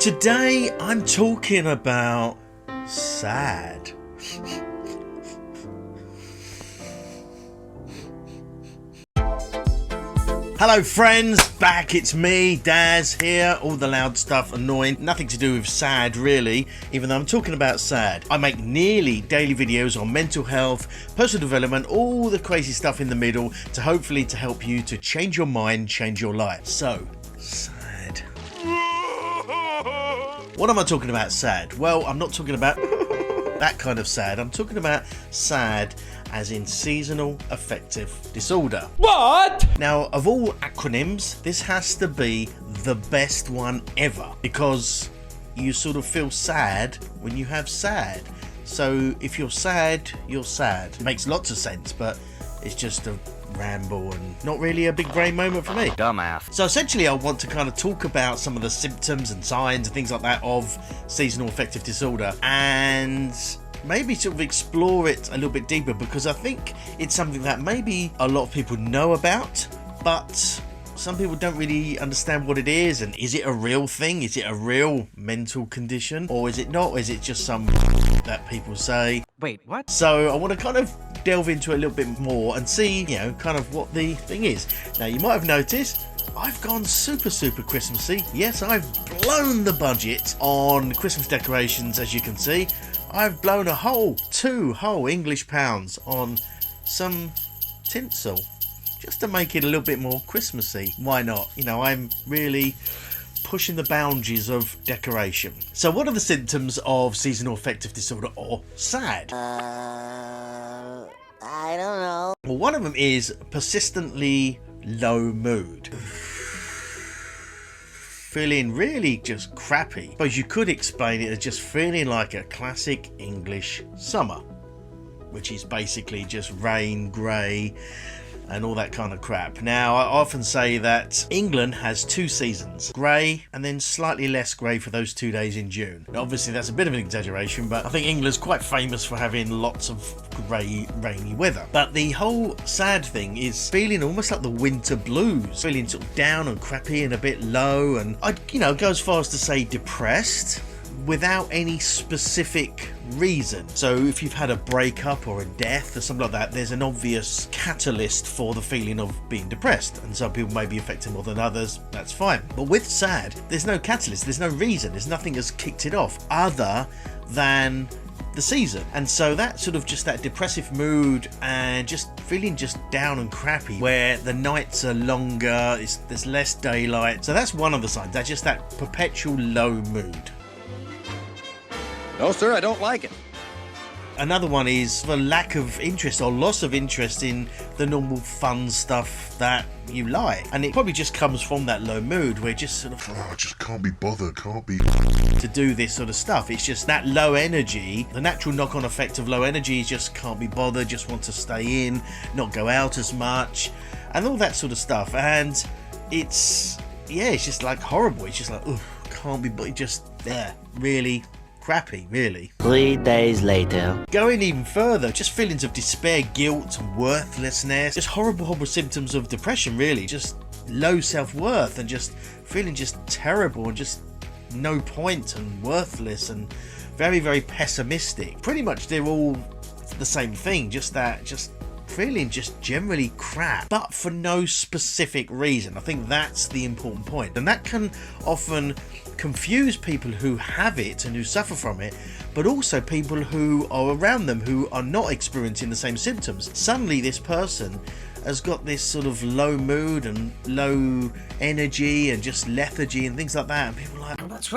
Today I'm talking about sad. Hello friends, back, it's me, Daz here, all the loud stuff, annoying, nothing to do with sad really, even though I'm talking about sad. I make nearly daily videos on mental health, personal development, all the crazy stuff in the middle to hopefully to help you to change your mind, change your life. So, sad. What am I talking about sad? Well, I'm not talking about that kind of sad, I'm talking about sad as in Seasonal Affective Disorder. What? Now, of all acronyms, this has to be the best one ever because you sort of feel sad when you have SAD. So if you're sad, you're sad. It makes lots of sense, but it's just a ramble and not really a big brain moment for me. Dumbass. So essentially I want to kind of talk about some of the symptoms and signs and things like that of Seasonal Affective Disorder and maybe sort of explore it a little bit deeper because I think it's something that maybe a lot of people know about, but some people don't really understand what it is. And is it a real thing? Is it a real mental condition? Or is it not? Or is it just some that people say? Wait, what? So I want to kind of delve into it a little bit more and see, you know, kind of what the thing is. Now, you might have noticed I've gone super Christmassy. Yes, I've blown the budget on Christmas decorations, as you can see. I've blown two whole English pounds on some tinsel just to make it a little bit more Christmassy. Why not? You know, I'm really pushing the boundaries of decoration. So what are the symptoms of Seasonal Affective Disorder or SAD? I don't know. Well, one of them is persistently low mood. Feeling really just crappy. I suppose you could explain it as just feeling like a classic English summer, which is basically just rain, grey, and all that kind of crap. Now, I often say that England has two seasons, grey and then slightly less grey for those 2 days in June. Now, obviously that's a bit of an exaggeration, but I think England's quite famous for having lots of grey, rainy weather. But the whole sad thing is feeling almost like the winter blues, feeling sort of down and crappy and a bit low, and I'd, you know, go as far as to say depressed without any specific reason. So if you've had a breakup or a death or something like that, there's an obvious catalyst for the feeling of being depressed, and some people may be affected more than others, that's fine. But with SAD, there's no catalyst, there's no reason, there's nothing that's kicked it off other than the season. And so that sort of just that depressive mood and just feeling just down and crappy where the nights are longer, there's less daylight. So that's one of the signs, that's just that perpetual low mood. No, sir, I don't like it. Another one is the lack of interest or loss of interest in the normal fun stuff that you like. And it probably just comes from that low mood where just sort of, I just can't be bothered, to do this sort of stuff. It's just that low energy, the natural knock-on effect of low energy is just can't be bothered, just want to stay in, not go out as much, and all that sort of stuff. And it's just like horrible. It's just like, can't be bothered, just really crappy, really. 3 days later. Going even further, just feelings of despair, guilt, worthlessness, just horrible symptoms of depression, really. Just low self-worth and just feeling just terrible and just no point and worthless and very pessimistic. Pretty much they're all the same thing, just feeling just generally crap, but for no specific reason. I think that's the important point. And that can often confuse people who have it and who suffer from it, but also people who are around them who are not experiencing the same symptoms. Suddenly this person has got this sort of low mood and low energy and just lethargy and things like that, and people are like, What's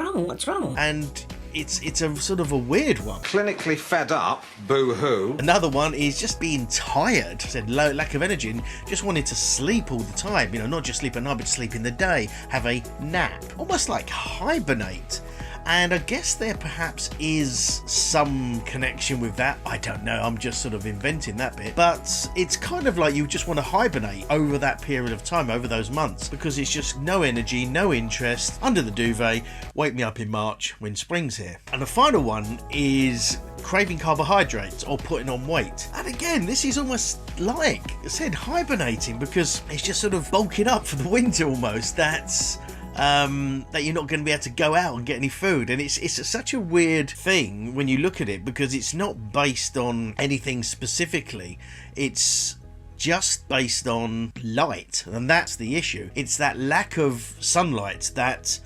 wrong? and it's a sort of a weird one. Clinically fed up, boo-hoo. Another one is just being tired, said low lack of energy and just wanting to sleep all the time, you know, not just sleep at night but sleep in the day, have a nap, almost like hibernate. And I guess there perhaps is some connection with that. I don't know, I'm just sort of inventing that bit. But it's kind of like you just want to hibernate over that period of time, over those months, because it's just no energy, no interest, under the duvet, wake me up in March when spring's here. And the final one is craving carbohydrates or putting on weight. And again, this is almost like I said, hibernating, because it's just sort of bulking up for the winter almost. That's that you're not going to be able to go out and get any food. And it's such a weird thing when you look at it, because it's not based on anything specifically. It's just based on light, and that's the issue. It's that lack of sunlight that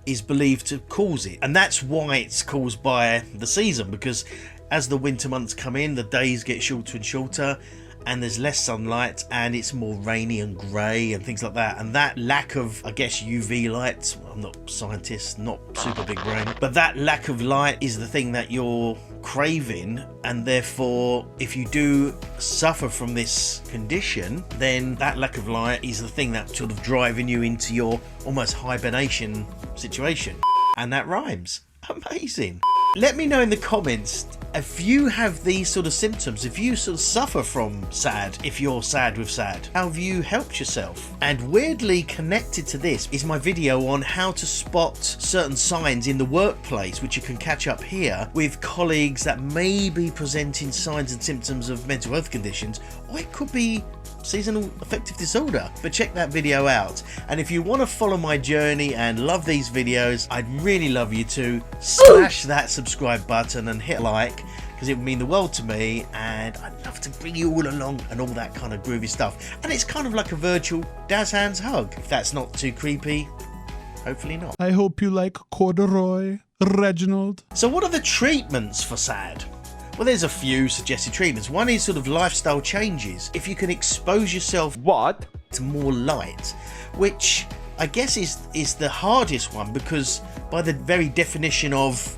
is believed to cause it, and that's why it's caused by the season, because as the winter months come in, the days get shorter and shorter, and there's less sunlight, and it's more rainy and grey and things like that. And that lack of, I guess, UV light, well, I'm not a scientist, not super big brain, but that lack of light is the thing that you're craving. And therefore, if you do suffer from this condition, then that lack of light is the thing that's sort of driving you into your almost hibernation situation. And that rhymes. Amazing. Let me know in the comments if you have these sort of symptoms, if you sort of suffer from SAD, if you're sad with SAD, how have you helped yourself? And weirdly connected to this is my video on how to spot certain signs in the workplace, which you can catch up here, with colleagues that may be presenting signs and symptoms of mental health conditions, or it could be seasonal affective disorder. But check that video out. And if you want to follow my journey and love these videos, I'd really love you to smash that subscribe button and hit like, because it would mean the world to me, and I'd love to bring you all along and all that kind of groovy stuff. And it's kind of like a virtual Daz Hands hug. If that's not too creepy, hopefully not. I hope you like corduroy, Reginald. So what are the treatments for SAD? Well, there's a few suggested treatments. One is sort of lifestyle changes. If you can expose yourself to more light, which I guess is the hardest one, because by the very definition of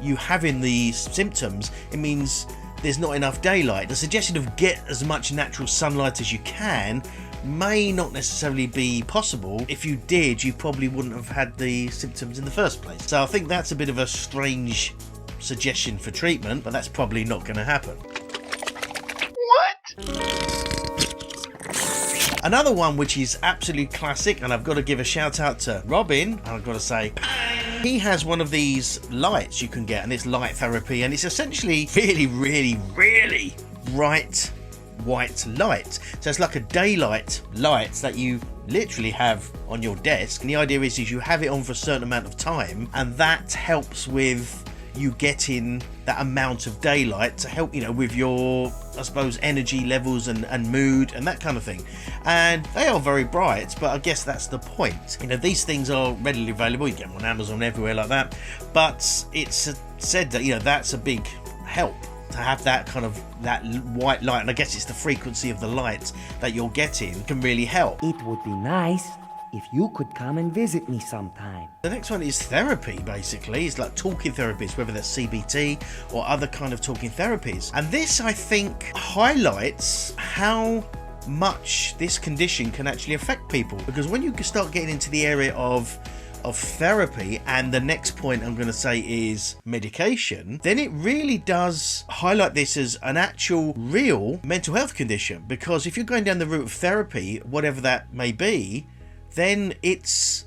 you having these symptoms, it means there's not enough daylight. The suggestion of get as much natural sunlight as you can may not necessarily be possible. If you did, you probably wouldn't have had the symptoms in the first place. So I think that's a bit of a strange suggestion for treatment, but that's probably not going to happen. Another one which is absolutely classic, and I've got to give a shout out to Robin, and I've got to say he has one of these lights you can get, and it's light therapy, and it's essentially really bright white light. So it's like a daylight light that you literally have on your desk, and the idea is you have it on for a certain amount of time, and that helps with you getting that amount of daylight to help, you know, with your, I suppose, energy levels and mood and that kind of thing. And they are very bright, but I guess that's the point. You know, these things are readily available. You get them on Amazon, everywhere like that. But it's said that, you know, that's a big help to have that kind of that white light, and I guess it's the frequency of the light that you're getting can really help. It would be nice if you could come and visit me sometime. The next one is therapy, basically. It's like talking therapies, whether that's CBT or other kind of talking therapies. And this, I think, highlights how much this condition can actually affect people. Because when you start getting into the area of therapy, and the next point I'm going to say is medication, then it really does highlight this as an actual real mental health condition. Because if you're going down the route of therapy, whatever that may be, then it sort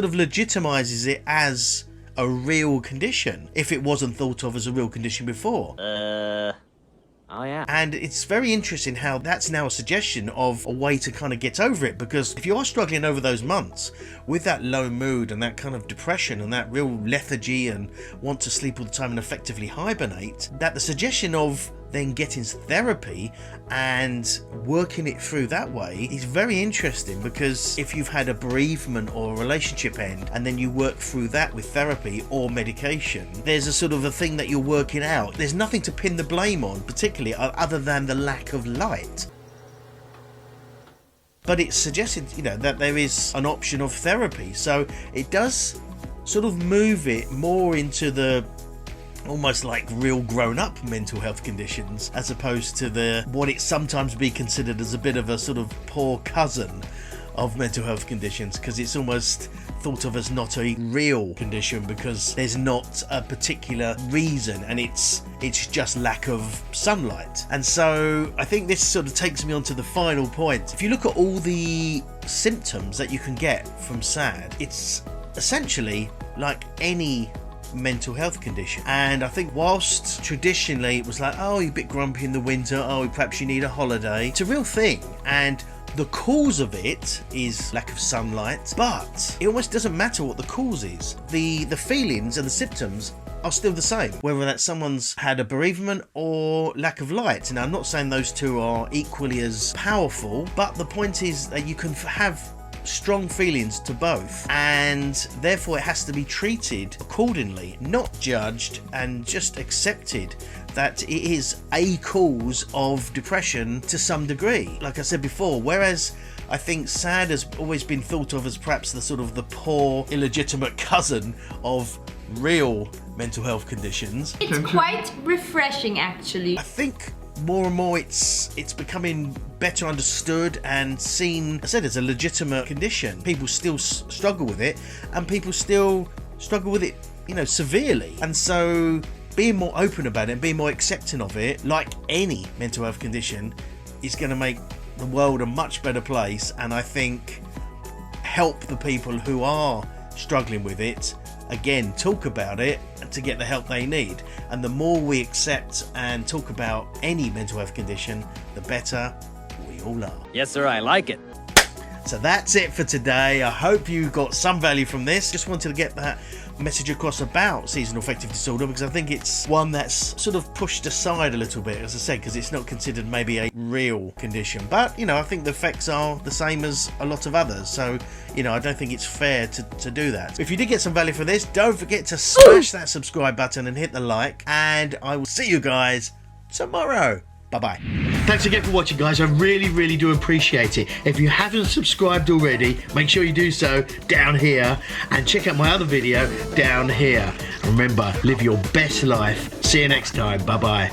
of legitimizes it as a real condition, if it wasn't thought of as a real condition before. Oh yeah. And it's very interesting how that's now a suggestion of a way to kind of get over it, because if you are struggling over those months with that low mood and that kind of depression and that real lethargy and want to sleep all the time and effectively hibernate, that the suggestion of then getting therapy and working it through that way is very interesting. Because if you've had a bereavement or a relationship end and then you work through that with therapy or medication, there's a sort of a thing that you're working out. There's nothing to pin the blame on particularly other than the lack of light. But it's suggested, you know, that there is an option of therapy, so it does sort of move it more into the almost like real grown-up mental health conditions, as opposed to the what it sometimes be considered as a bit of a sort of poor cousin of mental health conditions, because it's almost thought of as not a real condition because there's not a particular reason, and it's just lack of sunlight. And so I think this sort of takes me on to the final point. If you look at all the symptoms that you can get from SAD, it's essentially like any mental health condition. And I think whilst traditionally it was like, oh, you're a bit grumpy in the winter, oh, perhaps you need a holiday, it's a real thing. And The cause of it is lack of sunlight, but it almost doesn't matter what the cause is. The feelings and the symptoms are still the same, whether that's someone's had a bereavement or lack of light. Now, I'm not saying those two are equally as powerful, but the point is that you can have strong feelings to both, and therefore it has to be treated accordingly, not judged and just accepted that it is a cause of depression to some degree. Like I said before, whereas I think SAD has always been thought of as perhaps the sort of the poor, illegitimate cousin of real mental health conditions. It's quite refreshing, actually. I think more and more it's becoming better understood and seen, I said, as a legitimate condition. People still struggle with it, and people still struggle with it, you know, severely. And so being more open about it and being more accepting of it, like any mental health condition, is going to make the world a much better place, and I think help the people who are struggling with it, again, talk about it to get the help they need. And the more we accept and talk about any mental health condition, the better we all are. Yes, sir, I like it. So that's it for today. I hope you got some value from this. Just wanted to get that message across about seasonal affective disorder, because I think it's one that's sort of pushed aside a little bit, as I said, because it's not considered maybe a real condition. But, you know, I think the effects are the same as a lot of others. So, you know, I don't think it's fair to do that. If you did get some value from this, don't forget to smash that subscribe button and hit the like. And I will see you guys tomorrow. Bye-bye. Thanks again for watching, guys. I really do appreciate it. If you haven't subscribed already, make sure you do so down here, and check out my other video down here. Remember, live your best life. See you next time. Bye-bye.